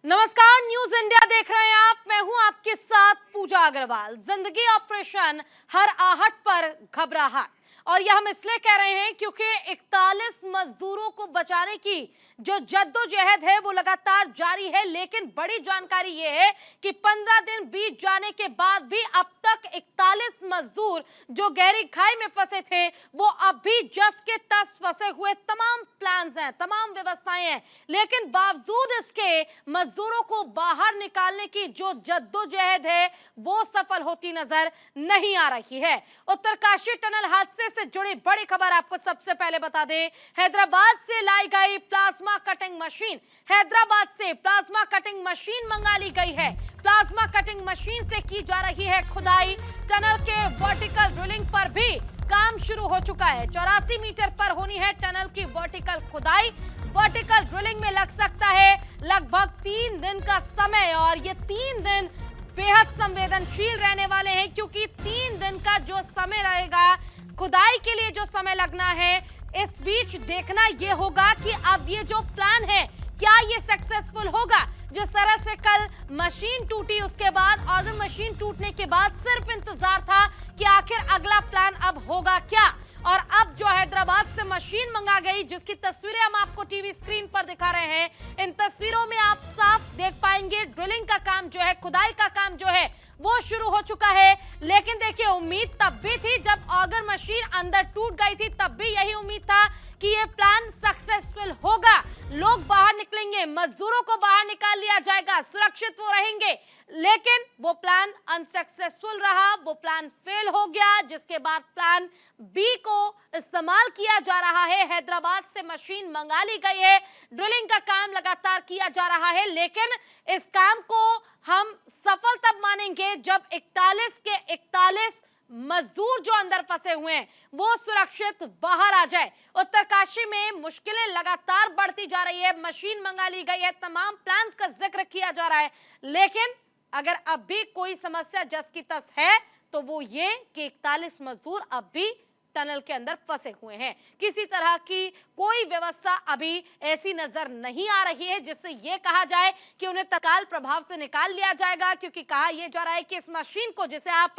नमस्कार, news India देख रहे हैं आप। मैं हूं आपके साथ पूजा अग्रवाल। जिंदगी ऑपरेशन, हर आहट पर घबराहट। और यह हम इसलिए कह रहे हैं क्योंकि 41 मजदूरों को बचाने की जो जद्दोजहद है वो लगातार जारी है। लेकिन बड़ी जानकारी ये है कि 15 दिन बीत जाने के बाद भी अब तक 41 मजदूर जो गहरी खाई में फंसे थे वो अब भी जस के तस फंसे हुए। तमाम प्लान्स हैं, तमाम व्यवस्थाएं हैं, लेकिन बावजूद इसके मजदूरों को बाहर निकालने की जो जद्दोजहद है वो सफल होती नजर नहीं आ रही है। उत्तरकाशी टनल हादसे से जुड़ी बड़ी खबर आपको सबसे पहले बता दें। हैदराबाद से लाई गई प्लाज्मा कटिंग मशीन, हैदराबाद से प्लाज्मा कटिंग मशीन मंगा ली गई है। प्लाज्मा कटिंग मशीन से की जा रही है खुदाई। टनल के वर्टिकल ड्रिलिंग पर भी काम शुरू हो चुका है। 84 मीटर पर होनी है टनल की वर्टिकल खुदाई। वर्टिकल ड्रिलिंग में लग सकता है लगभग 3 दिन का समय, और ये 3 दिन बेहद संवेदनशील रहने वाले हैं क्योंकि 3 दिन का जो समय रहेगा खुदाई के लिए, जो समय लगना है, इस बीच देखना यह होगा कि अब ये जो प्लान है क्या ये सक्सेसफुल होगा। जिस तरह से कल मशीन टूटी, उसके बाद और मशीन टूटने के बाद सिर्फ इंतजार था कि आखिर अगला प्लान अब होगा क्या। और अब जो हैदराबाद से मशीन मंगा गई, जिसकी तस्वीरें हम आपको टीवी स्क्रीन पर दिखा रहे हैं, इन तस्वीरों में आप साफ देख पाएंगे ड्रिलिंग का काम जो है, खुदाई का काम जो है वो शुरू हो चुका है। लेकिन देखिए, उम्मीद तब भी थी जब ऑगर मशीन अंदर टूट गई थी, तब भी यही उम्मीद था कि ये प्लान सक्सेसफुल होगा। लोग बाहर निकलेंगे, मजदूरों को बाहर निकाल लिया जाएगा, सुरक्षित वो रहेंगे। लेकिन वो प्लान अनसक्सेसफुल रहा, वो प्लान फेल हो गया, जिसके बाद प्लान बी को इस्तेमाल किया जा रहा है। हैदराबाद से मशीन मंगा ली गई है, ड्रिलिंग का काम लगातार किया जा रहा है। लेकिन इस काम को हम सफल तब मानेंगे जब 41 के 41 मजदूर जो अंदर फंसे हुए हैं वो सुरक्षित बाहर आ जाए। उत्तरकाशी में मुश्किलें लगातार बढ़ती जा रही है। मशीन मंगा ली गई है, तमाम प्लान्स का जिक्र किया जा रहा है, लेकिन अगर अब भी कोई समस्या जस की तस है तो वो ये कि 41 मजदूर अब भी टनल के अंदर फंसे हुए हैं। किसी तरह की कोई व्यवस्था अभी ऐसी नजर नहीं आ रही है जिससे ये कहा जाए कि उन्हें तत्काल प्रभाव से निकाल लिया जाएगा, क्योंकि कहा यह जा रहा है कि इस मशीन को, जिसे आप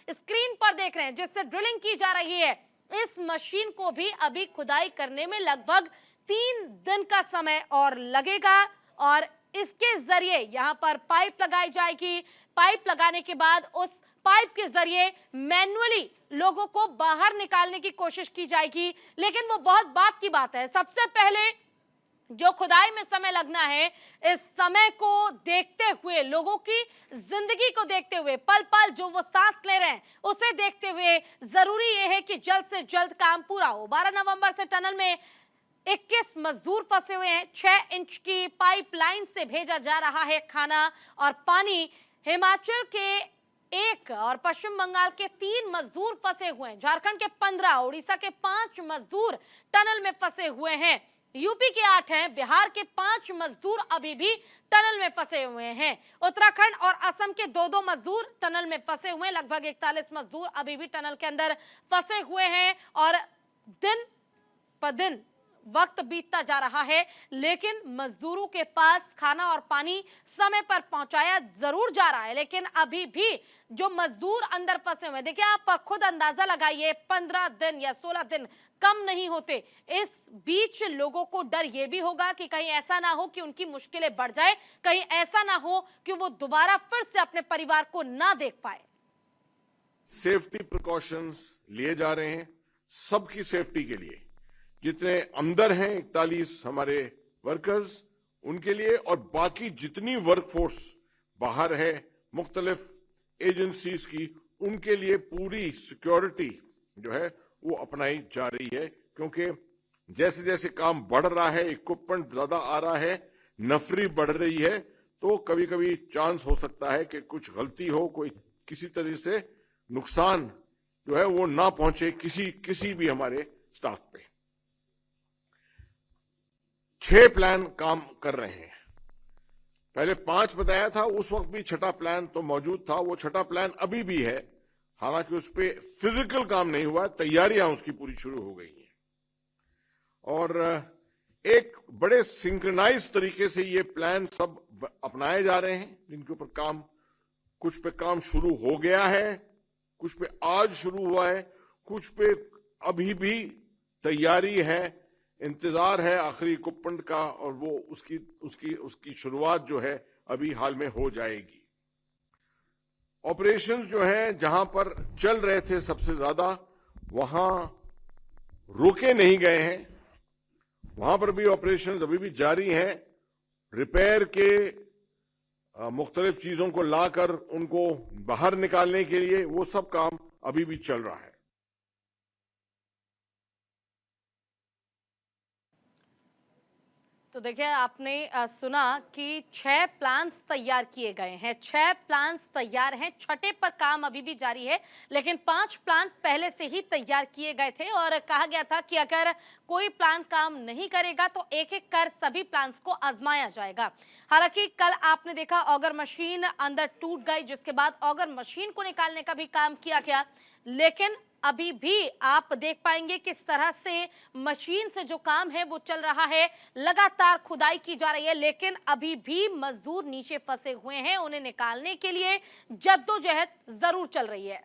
स्क्रीन पर देख रहे हैं, जिससे ड्रिलिंग की जा रही है, इस मशीन को भी अभी खुदाई करने में लगभग 3 दिन का समय और लगेगा। और इसके जरिए यहां पर पाइप लगाई जाएगी। पाइप लगाने के बाद उस पाइप के जरिए मैन्युअली लोगों को बाहर निकालने की कोशिश की जाएगी। लेकिन वो बहुत बात की बात है, सबसे पहले जो खुदाई में समय लगना है, इस समय को देखते हुए, लोगों की जिंदगी को देखते हुए, पल पल जो वो सांस ले रहे हैं उसे देखते हुए जरूरी ये है कि जल्द से जल्द काम पूरा हो। 12 नवंबर से टनल में 21 मजदूर फंसे हुए हैं। 6 इंच की पाइपलाइन से भेजा जा रहा है खाना और पानी। हिमाचल के 1 और पश्चिम बंगाल के 3 मजदूर फंसे हुए हैं। झारखंड के 15, उड़ीसा के 5 मजदूर टनल में फंसे हुए हैं। यूपी के 8 हैं, बिहार के 5 मजदूर अभी भी टनल में फंसे हुए हैं। उत्तराखंड और असम के 2-2 मजदूर टनल में फंसे हुए हैं। लगभग 41 मजदूर अभी भी टनल के अंदर फंसे हुए हैं। और दिन ब दिन वक्त बीतता जा रहा है, लेकिन मजदूरों के पास खाना और पानी समय पर पहुंचाया जरूर जा रहा है, लेकिन अभी भी जो मजदूर अंदर फंसे हुए, देखिए आप खुद अंदाजा लगाइए, 15 दिन या 16 दिन कम नहीं होते। इस बीच लोगों को डर यह भी होगा कि कहीं ऐसा ना हो कि उनकी मुश्किलें बढ़ जाए, कहीं ऐसा ना हो कि वो दोबारा फिर से अपने परिवार को ना देख पाए। सेफ्टी प्रिकॉशंस लिए जा रहे हैं, सबकी सेफ्टी के लिए। जितने अंदर हैं 41 हमारे वर्कर्स, उनके लिए, और बाकी जितनी वर्कफोर्स बाहर है मुख्तलिफ एजेंसीज की, उनके लिए पूरी सिक्योरिटी जो है वो अपनाई जा रही है। क्योंकि जैसे जैसे काम बढ़ रहा है, इक्विपमेंट ज्यादा आ रहा है, नफरी बढ़ रही है, तो कभी कभी चांस हो सकता है कि कुछ गलती हो, कोई किसी तरह से नुकसान जो है वो ना पहुंचे किसी भी हमारे स्टाफ पे। 6 प्लान काम कर रहे हैं। पहले 5 बताया था, उस वक्त भी 6ठा प्लान तो मौजूद था, वो 6ठा प्लान अभी भी है, हालांकि उस पर फिजिकल काम नहीं हुआ, तैयारियां उसकी पूरी शुरू हो गई हैं। और एक बड़े सिंक्रोनाइज तरीके से ये प्लान सब अपनाए जा रहे हैं, जिनके ऊपर काम, कुछ पे काम शुरू हो गया है, कुछ पे आज शुरू हुआ है, कुछ पे अभी भी तैयारी है, इंतजार है आखिरी इक्विपमेंट का, और वो उसकी शुरुआत जो है अभी हाल में हो जाएगी। ऑपरेशंस जो है जहां पर चल रहे थे सबसे ज्यादा, वहां रोके नहीं गए हैं, वहां पर भी ऑपरेशंस अभी भी जारी हैं। रिपेयर के मुख्तलिफ चीजों को लाकर उनको बाहर निकालने के लिए वो सब काम अभी भी चल रहा है। तो देखिए, आपने सुना कि 6 प्लान्स तैयार किए गए हैं, 6 प्लान्स तैयार हैं, छठे पर काम अभी भी जारी है, लेकिन 5 प्लान पहले से ही तैयार किए गए थे और कहा गया था कि अगर कोई प्लान काम नहीं करेगा तो एक एक कर सभी प्लान्स को आजमाया जाएगा। हालांकि कल आपने देखा ऑगर मशीन अंदर टूट गई, जिसके बाद ऑगर मशीन को निकालने का भी काम किया गया, लेकिन अभी भी आप देख पाएंगे किस तरह से मशीन से जो काम है वो चल रहा है, लगातार खुदाई की जा रही है, लेकिन अभी भी मजदूर नीचे फंसे हुए हैं, उन्हें निकालने के लिए जद्दोजहद जरूर चल रही है।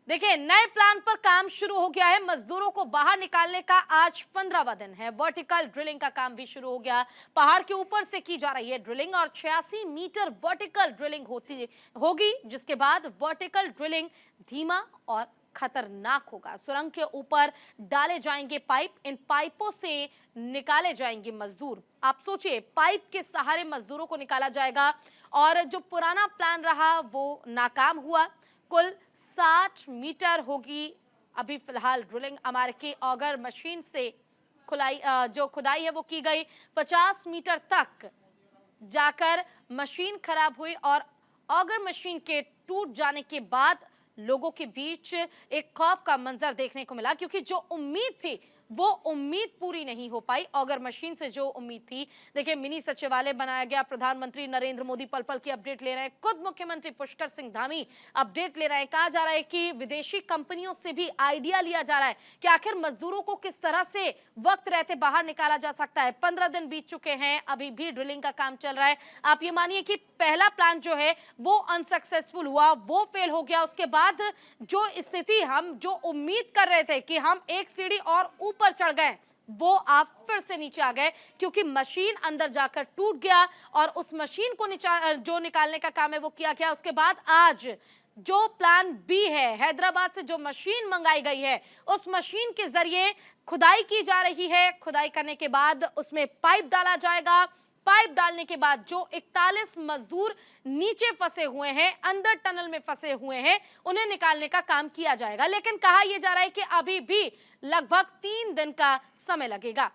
देखिए, नए प्लान पर काम शुरू हो गया है, मजदूरों को बाहर निकालने का आज 15वां दिन है। वर्टिकल ड्रिलिंग का काम भी शुरू हो गया, पहाड़ के ऊपर से की जा रही है ड्रिलिंग और 86 मीटर वर्टिकल ड्रिलिंग होगी, जिसके बाद वर्टिकल ड्रिलिंग धीमा और खतरनाक होगा। सुरंग के ऊपर डाले जाएंगे पाइप, इन पाइपों से निकाले जाएंगे मजदूर। आप सोचिए, पाइप के सहारे मजदूरों को निकाला जाएगा और जो पुराना प्लान रहा वो नाकाम हुआ। कुल 60 मीटर होगी अभी फिलहाल ड्रिलिंग। हमारे के ऑगर मशीन से जो खुदाई है वो की गई, 50 मीटर तक जाकर मशीन खराब हुई और ऑगर मशीन के टूट जाने के बाद लोगों के बीच एक खौफ का मंजर देखने को मिला, क्योंकि जो उम्मीद थी वो उम्मीद पूरी नहीं हो पाई। ऑगर मशीन से जो उम्मीद थी, देखिए मिनी सचिवालय बनाया गया, प्रधानमंत्री नरेंद्र मोदी पल पल की अपडेट ले रहे हैं, खुद मुख्यमंत्री पुष्कर सिंह धामी अपडेट ले रहे हैं। कहा जा रहा है कि विदेशी कंपनियों से भी आइडिया लिया जा रहा है कि आखिर मजदूरों को किस तरह से वक्त रहते बाहर निकाला जा सकता है। 15 दिन बीत चुके हैं, अभी भी ड्रिलिंग का काम चल रहा है। आप ये मानिए कि पहला प्लान जो है वो अनसक्सेसफुल हुआ, वो फेल हो गया। उसके बाद जो स्थिति, हम जो उम्मीद कर रहे थे कि हम एक सीढ़ी और ऊपर चढ़ गए, वो आप फिर से नीचे आ गए, क्योंकि मशीन अंदर जाकर टूट गया और उस मशीन को जो निकालने का काम है वो किया गया। उसके बाद आज जो प्लान बी है, हैदराबाद से जो मशीन मंगाई गई है, उस मशीन के जरिए खुदाई की जा रही है। खुदाई करने के बाद उसमें पाइप डाला जाएगा। पाइप डालने के बाद जो 41 मजदूर नीचे फंसे हुए हैं, अंदर टनल में फंसे हुए हैं, उन्हें निकालने का काम किया जाएगा। लेकिन कहा यह जा रहा है कि अभी भी लगभग 3 दिन का समय लगेगा।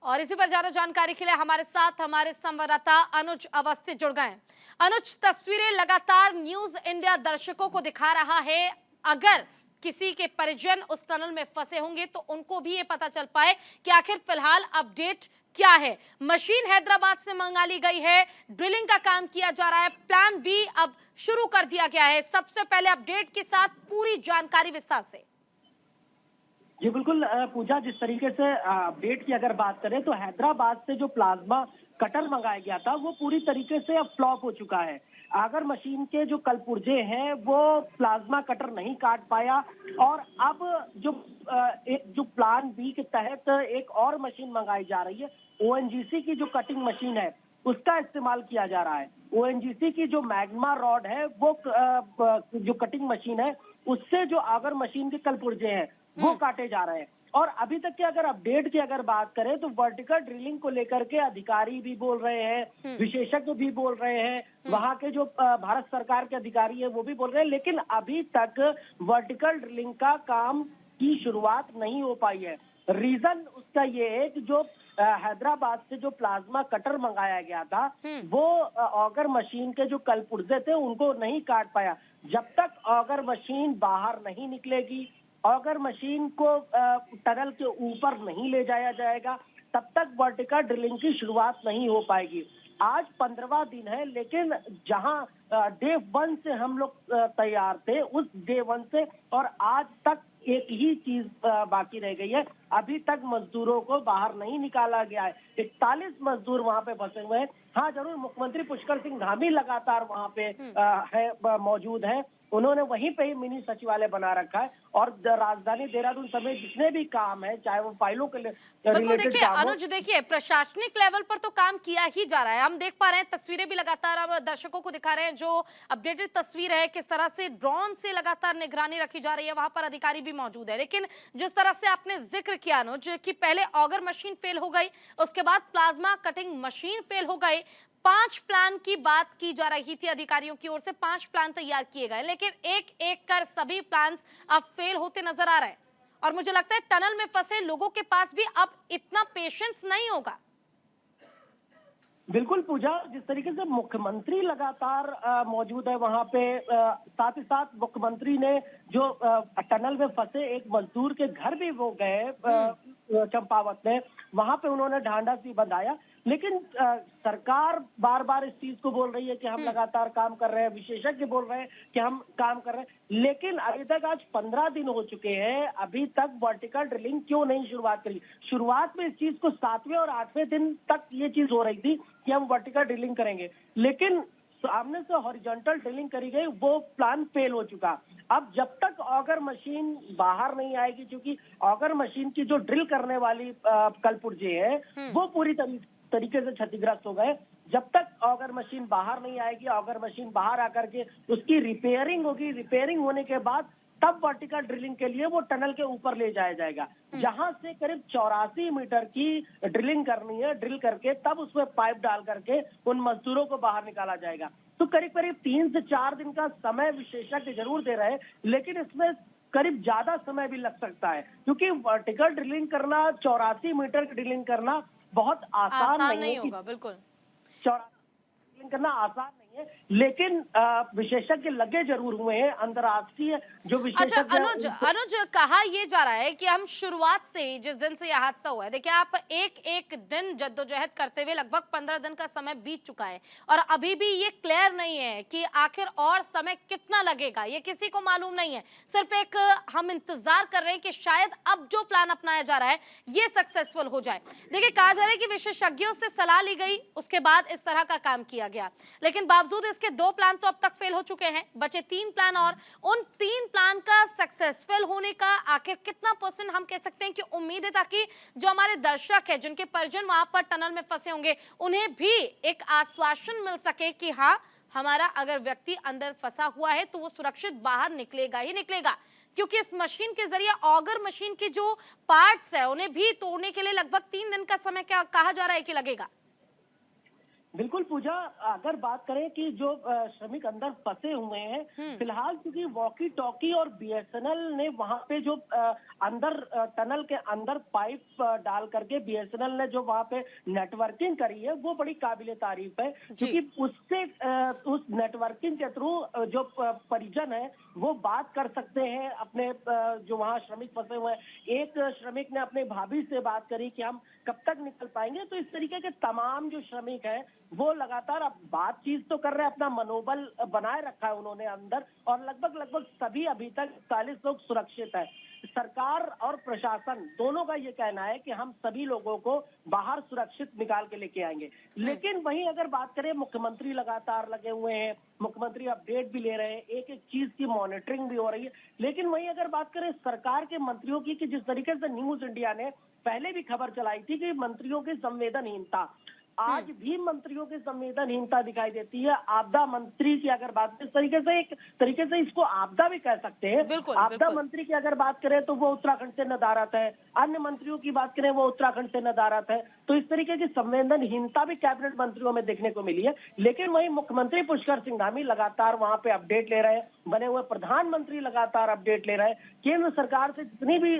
और इसी पर ज्यादा जानकारी के लिए हमारे साथ हमारे संवाददाता अनुज अवस्थी जुड़ गए। अनुज, तस्वीरें लगातार न्यूज इंडिया दर्शकों को दिखा रहा है। अगर किसी के परिजन उस टनल में फंसे होंगे तो उनको भी ये पता चल पाए कि आखिर फिलहाल अपडेट क्या है। मशीन हैदराबाद से मंगा ली गई है, ड्रिलिंग का काम किया जा रहा है, प्लान बी अब शुरू कर दिया गया है। सबसे पहले अपडेट के साथ पूरी जानकारी विस्तार से। जी बिल्कुल पूजा, जिस तरीके से अपडेट की अगर बात करें तो हैदराबाद से जो प्लाज्मा कटर मंगाया गया था वो पूरी तरीके से अब फ्लॉप हो चुका है। अगर मशीन के जो कलपुर्जे हैं वो प्लाज्मा कटर नहीं काट पाया और अब जो प्लान बी के तहत एक और मशीन मंगाई जा रही है। ओएनजीसी की जो कटिंग मशीन है उसका इस्तेमाल किया जा रहा है। ओएनजीसी की जो मैग्मा रॉड है वो जो कटिंग मशीन है उससे जो अगर मशीन के कलपुर्जे हैं वो काटे जा रहे हैं। और अभी तक के अगर अपडेट की अगर बात करें तो वर्टिकल ड्रिलिंग को लेकर के अधिकारी भी बोल रहे हैं, विशेषज्ञ भी बोल रहे हैं, वहां के जो भारत सरकार के अधिकारी है वो भी बोल रहे हैं, लेकिन अभी तक वर्टिकल ड्रिलिंग का काम की शुरुआत नहीं हो पाई है। रीजन उसका ये है कि जो हैदराबाद से जो प्लाज्मा कटर मंगाया गया था वो ऑगर मशीन के जो कलपुर्जे थे उनको नहीं काट पाया। जब तक ऑगर मशीन बाहर नहीं निकलेगी, ऑगर मशीन को टनल के ऊपर नहीं ले जाया जाएगा, तब तक वर्टिकल ड्रिलिंग की शुरुआत नहीं हो पाएगी। आज 15वां दिन है, लेकिन जहां डे 1 से हम लोग तैयार थे, उस डे 1 से और आज तक एक ही चीज बाकी रह गई है। अभी तक मजदूरों को बाहर नहीं निकाला गया है। 41 मजदूर वहां पे फंसे हुए हैं। हाँ, जरूर मुख्यमंत्री पुष्कर सिंह धामी लगातार वहां पे मौजूद है। उन्होंने वहीं पे ही मिनी सचिवालय बना रखा है और राजधानी देहरादून समेत जितने भी काम है, चाहे वो फाइलों के बिल्कुल। रिलेटेड देखिए काम हो। अनुज, देखिए प्रशासनिक लेवल पर तो काम किया ही जा रहा है। हम देख पा रहे हैं, तस्वीरें भी लगातार हम दर्शकों को दिखा रहे हैं, जो अपडेटेड तस्वीर है, किस तरह से ड्रोन से लगातार निगरानी रखी जा रही है। वहां पर अधिकारी भी मौजूद है। लेकिन जिस तरह से आपने जिक्र किया अनुज कि पहले ऑगर मशीन फेल हो गई, उसके बाद प्लाज्मा कटिंग मशीन फेल हो गई, 5 प्लान की बात की जा रही थी अधिकारियों की ओर से, 5 प्लान तैयार किए गए, लेकिन एक एक कर सभी प्लान्स अब फेल होते नजर आ रहे हैं। और मुझे लगता है टनल में फंसे लोगों के पास भी अब इतना पेशेंस नहीं होगा। बिल्कुल पूजा, जिस तरीके से मुख्यमंत्री लगातार मौजूद है वहां पे, साथ ही साथ मुख्यमंत्री ने जो टनल में फंसे एक मजदूर के घर भी वो गए चंपावत में, वहां पे उन्होंने ढांढस भी बंधाया। लेकिन सरकार बार बार इस चीज को बोल रही है कि हम लगातार काम कर रहे हैं, विशेषज्ञ बोल रहे हैं कि हम काम कर रहे हैं, लेकिन अभी तक आज 15 दिन हो चुके हैं, अभी तक वर्टिकल ड्रिलिंग क्यों नहीं शुरुआत करी। शुरुआत में इस चीज को 7वें और 8वें दिन तक ये चीज हो रही थी कि हम वर्टिकल ड्रिलिंग करेंगे, लेकिन सामने से हॉरिजॉन्टल ड्रिलिंग करी गई, वो प्लान फेल हो चुका। अब जब तक ऑगर मशीन बाहर नहीं आएगी, क्योंकि ऑगर मशीन की जो ड्रिल करने वाली कलपुर्जे है वो पूरी तरीके से क्षतिग्रस्त हो गए। जब तक ऑगर मशीन बाहर नहीं आएगी, ऑगर मशीन बाहर आकर के उसकी रिपेयरिंग होगी, रिपेयरिंग होने के बाद तब वर्टिकल ड्रिलिंग के लिए वो टनल के ऊपर ले जाया जाएगा, जहां से करीब 84 मीटर की ड्रिलिंग करनी है। ड्रिल करके तब उसमें पाइप डाल करके उन मजदूरों को बाहर निकाला जाएगा। तो करीब करीब 3 से 4 दिन का समय विशेषज्ञ जरूर दे रहे हैं, लेकिन इसमें करीब ज्यादा समय भी लग सकता है, क्योंकि वर्टिकल ड्रिलिंग करना, 84 मीटर की ड्रिलिंग करना बहुत आसान नहीं होगा। बिल्कुल, 84 ड्रिलिंग करना आसान नहीं है, लेकिन विशेषज्ञ लगे जरूर हुए हैं। अंतर्राष्ट्रीय जो विशेषज्ञ अनुज कहा यह जा रहा है कि हम शुरुआत से ही, जिस दिन से यह हादसा हुआ है, देखिए आप एक एक दिन जद्दोजहद करते हुए लगभग 15 दिन का समय बीत चुका है और अभी भी ये क्लियर नहीं है कि आखिर और समय कितना लगेगा, ये किसी को मालूम नहीं है। सिर्फ एक हम इंतजार कर रहे हैं कि शायद अब जो प्लान अपनाया जा रहा है ये सक्सेसफुल हो जाए। देखिए कहा जा रहा है कि विशेषज्ञों से सलाह ली गई, उसके बाद इस तरह का काम किया गया, लेकिन बावजूद इसके 2 प्लान तो अब तक फेल हो चुके हैं, बचे 3 प्लान और उन 3 प्लान का सक्सेसफुल होने का आखिर कितना % हम कह सकते हैं कि उम्मीद है, ताकि जो हमारे दर्शक है, जिनके परिजन वहां पर टनल में फंसे होंगे, उन्हें भी एक आश्वासन मिल सके कि हाँ, हमारा अगर व्यक्ति अंदर फंसा हुआ है तो वो सुरक्षित बाहर निकलेगा ही निकलेगा। क्योंकि इस मशीन के जरिए ऑगर मशीन की जो पार्ट्स है उन्हें भी तोड़ने के लिए लगभग 3 दिन का समय क्या कहा जा रहा है कि लगेगा। बिल्कुल पूजा, अगर बात करें कि जो श्रमिक अंदर फंसे हुए हैं, फिलहाल क्योंकि वॉकी टॉकी और बीएसएनएल ने वहां पे जो अंदर टनल के अंदर पाइप डाल करके बीएसएनएल ने जो वहां पे नेटवर्किंग करी है, वो बड़ी काबिले तारीफ है, क्योंकि उससे उस नेटवर्किंग के थ्रू जो परिजन है वो बात कर सकते हैं अपने जो वहाँ श्रमिक फंसे हुए हैं। एक श्रमिक ने अपने भाभी से बात करी कि हम कब तक निकल पाएंगे, तो इस तरीके के तमाम जो श्रमिक है वो लगातार अब बातचीत तो कर रहे हैं, अपना मनोबल बनाए रखा है उन्होंने अंदर, और लगभग सभी अभी तक 40 लोग सुरक्षित है। सरकार और प्रशासन दोनों का ये कहना है कि हम सभी लोगों को बाहर सुरक्षित निकाल के लेके आएंगे। लेकिन वहीं अगर बात करें, मुख्यमंत्री लगातार लगे हुए हैं, मुख्यमंत्री अपडेट भी ले रहे हैं, एक एक चीज की मॉनिटरिंग भी हो रही है। लेकिन वहीं अगर बात करें सरकार के मंत्रियों की, कि जिस तरीके से न्यूज इंडिया ने पहले भी खबर चलाई थी कि मंत्रियों की संवेदनहीनता, आज भी मंत्रियों की संवेदनहीनता दिखाई देती है। आपदा मंत्री की अगर बात, इस तरीके से एक तरीके से इसको आपदा भी कह सकते हैं। आपदा मंत्री की अगर बात करें तो वो उत्तराखंड से नदारत है, अन्य मंत्रियों की बात करें वो उत्तराखंड से नदारत है। तो इस तरीके की संवेदनहीनता भी कैबिनेट मंत्रियों में देखने को मिली है। लेकिन वहीं मुख्यमंत्री पुष्कर सिंह धामी लगातार वहां पे अपडेट ले रहे हैं, बने हुए प्रधानमंत्री लगातार अपडेट ले रहे हैं। केंद्र सरकार से जितनी भी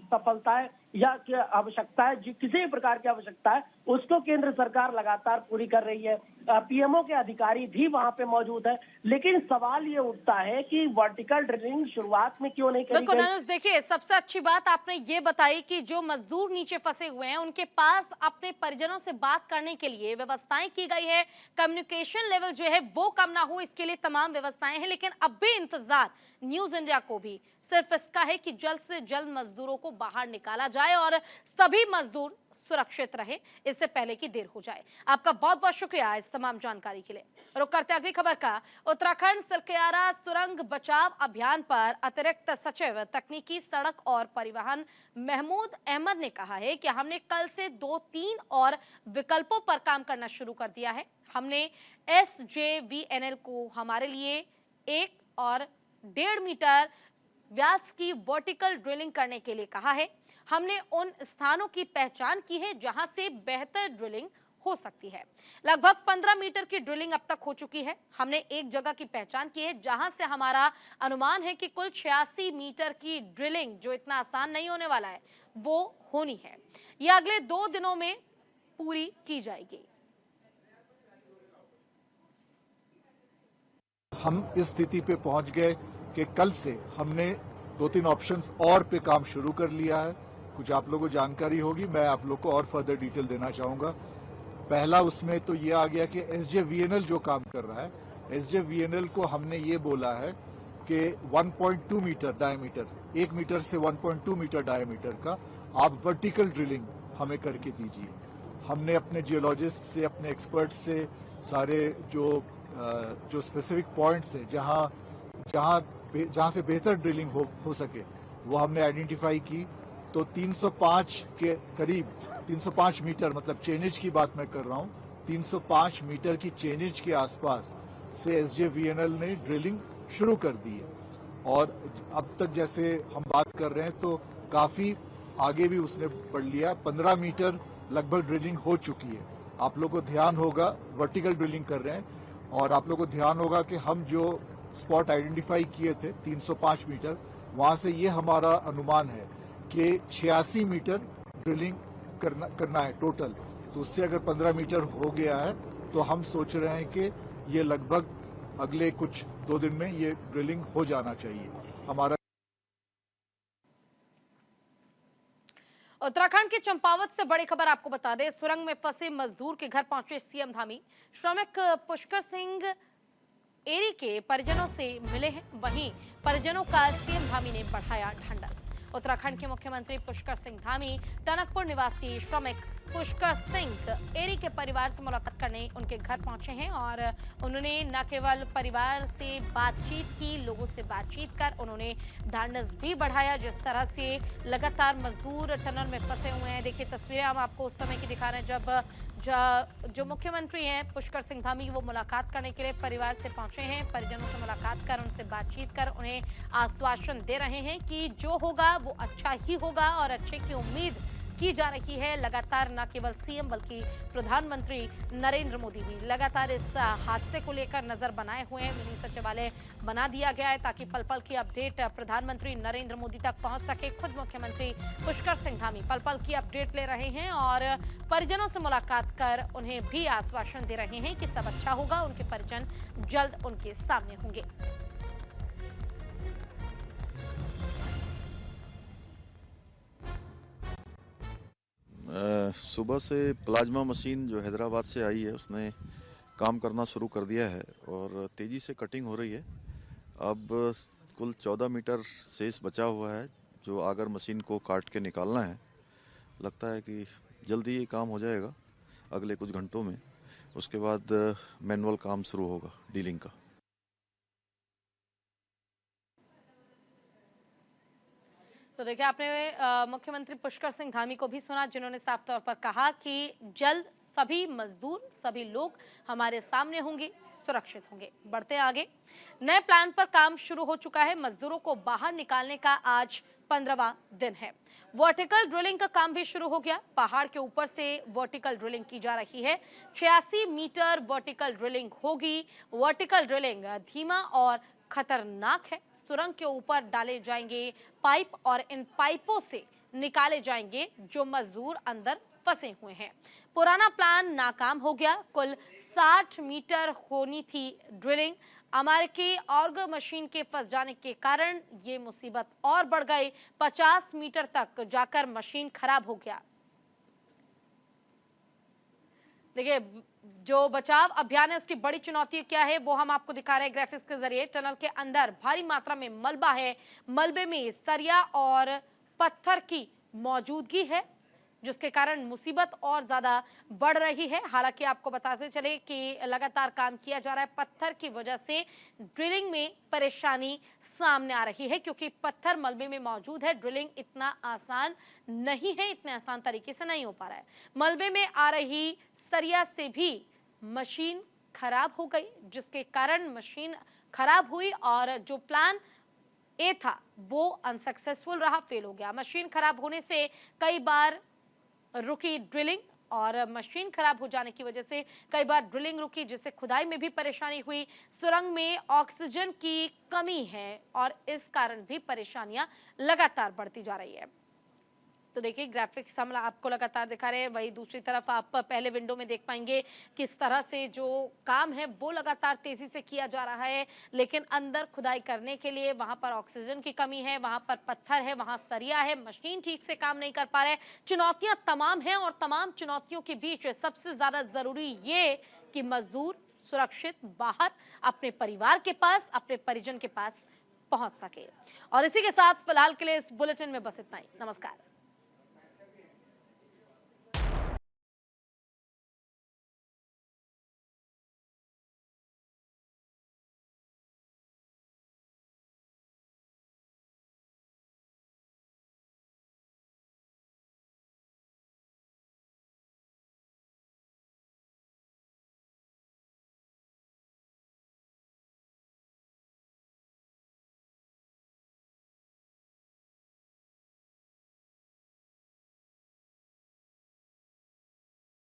सफलताएं या क्या आवश्यकता है, किसी भी प्रकार की आवश्यकता है, उसको केंद्र सरकार लगातार पूरी कर रही है। पीएमओ के अधिकारी भी वहां पे मौजूद है, लेकिन सवाल ये उठता है कि वर्टिकल ड्रिलिंग शुरुआत में क्यों नहीं करी बिल्कुल गई। अनुज, देखिए सबसे अच्छी बात आपने ये बताई कि जो मजदूर नीचे फंसे हुए हैं उनके पास अपने परिजनों से बात करने के लिए व्यवस्थाएं की गई है, कम्युनिकेशन लेवल जो है वो कम ना हो इसके लिए तमाम व्यवस्थाएं हैं। लेकिन अब भी इंतजार न्यूज इंडिया को भी सिर्फ इसका है कि जल्द से जल्द मजदूरों को बाहर निकाला जाए और सभी मजदूर सुरक्षित रहे, इससे पहले कि देर हो जाए। आपका बहुत बहुत शुक्रिया इस तमाम जानकारी के लिए। रुक करते अगली खबर का। उत्तराखंड सिलक्यारा सुरंग बचाव अभियान पर अतिरिक्त सचिव तकनीकी सड़क और परिवहन महमूद अहमद ने कहा है कि हमने कल से 2-3 और विकल्पों पर काम करना शुरू कर दिया है। हमने SJVNL को हमारे लिए 1 और 1.5 मीटर व्यास की वर्टिकल ड्रिलिंग करने के लिए कहा है। हमने उन स्थानों की पहचान की है जहां से बेहतर ड्रिलिंग हो सकती है। लगभग 15 मीटर की ड्रिलिंग अब तक हो चुकी है। हमने एक जगह की पहचान की है जहां से हमारा अनुमान है कि कुल 86 मीटर की ड्रिलिंग, जो इतना आसान नहीं होने वाला है, वो होनी है। यह अगले 2 दिनों में पूरी की जाएगी। हम इस स्थिति पे पहुंच गए कि कल से हमने 2-3 ऑप्शंस और पे काम शुरू कर लिया है। कुछ आप लोगों को जानकारी होगी, मैं आप लोग को और फर्दर डिटेल देना चाहूंगा। पहला उसमें तो ये आ गया कि SJVNL जो काम कर रहा है, SJVNL को हमने ये बोला है कि 1.2 मीटर डायमीटर, 1 मीटर से 1.2 मीटर डायमीटर का आप वर्टिकल ड्रिलिंग हमें करके दीजिए। हमने अपने जियोलॉजिस्ट से, अपने एक्सपर्ट से सारे जो स्पेसिफिक पॉइंट्स है जहां से बेहतर ड्रिलिंग हो सके वो हमने आइडेंटिफाई की। तो 305 के करीब, 305 मीटर, मतलब चेनेज की बात मैं कर रहा हूं, 305 मीटर की चेनेज के आसपास से SJVNL ने ड्रिलिंग शुरू कर दी है। और अब तक जैसे हम बात कर रहे हैं तो काफी आगे भी उसने बढ़ लिया। 15 मीटर लगभग ड्रिलिंग हो चुकी है। आप लोग को ध्यान होगा, वर्टिकल ड्रिलिंग कर रहे हैं, और आप लोग को ध्यान होगा कि हम जो स्पॉट आइडेंटिफाई किए थे 305 मीटर, वहां से ये हमारा अनुमान है कि 86 मीटर ड्रिलिंग करना है टोटल। तो उससे अगर 15 मीटर हो गया है तो हम सोच रहे हैं कि ये लगभग अगले कुछ 2 दिन में ये ड्रिलिंग हो जाना चाहिए। हमारा उत्तराखंड के चंपावत से बड़ी खबर आपको बता दें। सुरंग में फंसे मजदूर के घर पहुंचे सीएम धामी। श्रमिक पुष्कर सिंह एरी के परिजनों से मिले हैं। वहीं परिजनों का सीएम धामी ने बढ़ाया ढांढस। उत्तराखंड के मुख्यमंत्री पुष्कर सिंह धामी टनकपुर निवासी श्रमिक पुष्कर सिंह एरी के परिवार से मुलाकात करने उनके घर पहुंचे हैं और उन्होंने न केवल परिवार से बातचीत की, लोगों से बातचीत कर उन्होंने ढांढस भी बढ़ाया। जिस तरह से लगातार मजदूर टनल में फंसे हुए हैं, देखिए तस्वीरें हम आपको उस समय की दिखा रहे हैं जब जो मुख्यमंत्री हैं पुष्कर सिंह धामी, वो मुलाकात करने के लिए परिवार से पहुंचे हैं। परिजनों से मुलाकात कर, उनसे बातचीत कर उन्हें आश्वासन दे रहे हैं कि जो होगा वो अच्छा ही होगा और अच्छे की उम्मीद की जा रही है। लगातार न केवल सीएम बल्कि प्रधानमंत्री नरेंद्र मोदी भी लगातार इस हादसे को लेकर नजर बनाए हुए हैं। मिनी सचिवालय बना दिया गया है ताकि पल पल की अपडेट प्रधानमंत्री नरेंद्र मोदी तक पहुंच सके। खुद मुख्यमंत्री पुष्कर सिंह धामी पल पल की अपडेट ले रहे हैं और परिजनों से मुलाकात कर उन्हें भी आश्वासन दे रहे हैं कि सब अच्छा होगा, उनके परिजन जल्द उनके सामने होंगे। सुबह से प्लाज्मा मशीन जो हैदराबाद से आई है उसने काम करना शुरू कर दिया है और तेज़ी से कटिंग हो रही है। अब कुल 14 मीटर शेष बचा हुआ है जो आगर मशीन को काट के निकालना है। लगता है कि जल्दी ये काम हो जाएगा अगले कुछ घंटों में। उसके बाद मैनुअल काम शुरू होगा डीलिंग का। तो देखिए आपने मुख्यमंत्री पुष्कर सिंह धामी को भी सुना, जिन्होंने साफ तौर पर कहा कि जल्द सभी मजदूर, सभी लोग हमारे सामने होंगे, सुरक्षित होंगे। बढ़ते हैं आगे। नए प्लान पर काम शुरू हो चुका है। मजदूरों को बाहर निकालने का आज 15वां दिन है। वर्टिकल ड्रिलिंग का काम भी शुरू हो गया। पहाड़ के ऊपर से वर्टिकल ड्रिलिंग की जा रही है। 86 मीटर वर्टिकल ड्रिलिंग होगी। वर्टिकल ड्रिलिंग धीमा और खतरनाक है। सुरंग के ऊपर डाले जाएंगे पाइप और इन पाइपों से निकाले जाएंगे जो मजदूर अंदर फंसे हुए हैं। पुराना प्लान नाकाम हो गया। कुल 60 मीटर होनी थी ड्रिलिंग। अमेरिकी ऑर्गर मशीन के फंस जाने के कारण ये मुसीबत और बढ़ गई। 50 मीटर तक जाकर मशीन खराब हो गया। देखिए, जो बचाव अभियान है उसकी बड़ी चुनौती क्या है वो हम आपको दिखा रहे हैं ग्राफिक्स के जरिए। टनल के अंदर भारी मात्रा में मलबा है। मलबे में सरिया और पत्थर की मौजूदगी है, जिसके कारण मुसीबत और ज्यादा बढ़ रही है। हालांकि आपको बताते चले कि लगातार काम किया जा रहा है। पत्थर की वजह से ड्रिलिंग में परेशानी सामने आ रही है, क्योंकि पत्थर मलबे में मौजूद है। ड्रिलिंग इतना आसान नहीं है, इतने आसान तरीके से नहीं हो पा रहा है। मलबे में आ रही सरिया से भी मशीन खराब हो गई, जिसके कारण मशीन खराब हुई और जो प्लान ए था वो अनसक्सेसफुल रहा, फेल हो गया। मशीन खराब होने से कई बार रुकी ड्रिलिंग और मशीन खराब हो जाने की वजह से कई बार ड्रिलिंग रुकी, जिससे खुदाई में भी परेशानी हुई। सुरंग में ऑक्सीजन की कमी है और इस कारण भी परेशानियां लगातार बढ़ती जा रही है। तो देखिए, ग्राफिक्स हम आपको लगातार दिखा रहे हैं। वही दूसरी तरफ आप पहले विंडो में देख पाएंगे किस तरह से जो काम है वो लगातार तेजी से किया जा रहा है, लेकिन अंदर खुदाई करने के लिए वहां पर ऑक्सीजन की कमी है, वहां पर पत्थर है, वहां सरिया है, मशीन ठीक से काम नहीं कर पा रहे। चुनौतियां तमाम हैं और तमाम चुनौतियों के बीच सबसे ज्यादा जरूरी ये कि मजदूर सुरक्षित बाहर अपने परिवार के पास, अपने परिजन के पास पहुंच सके। और इसी के साथ फिलहाल के लिए इस बुलेटिन में बस इतना ही। नमस्कार।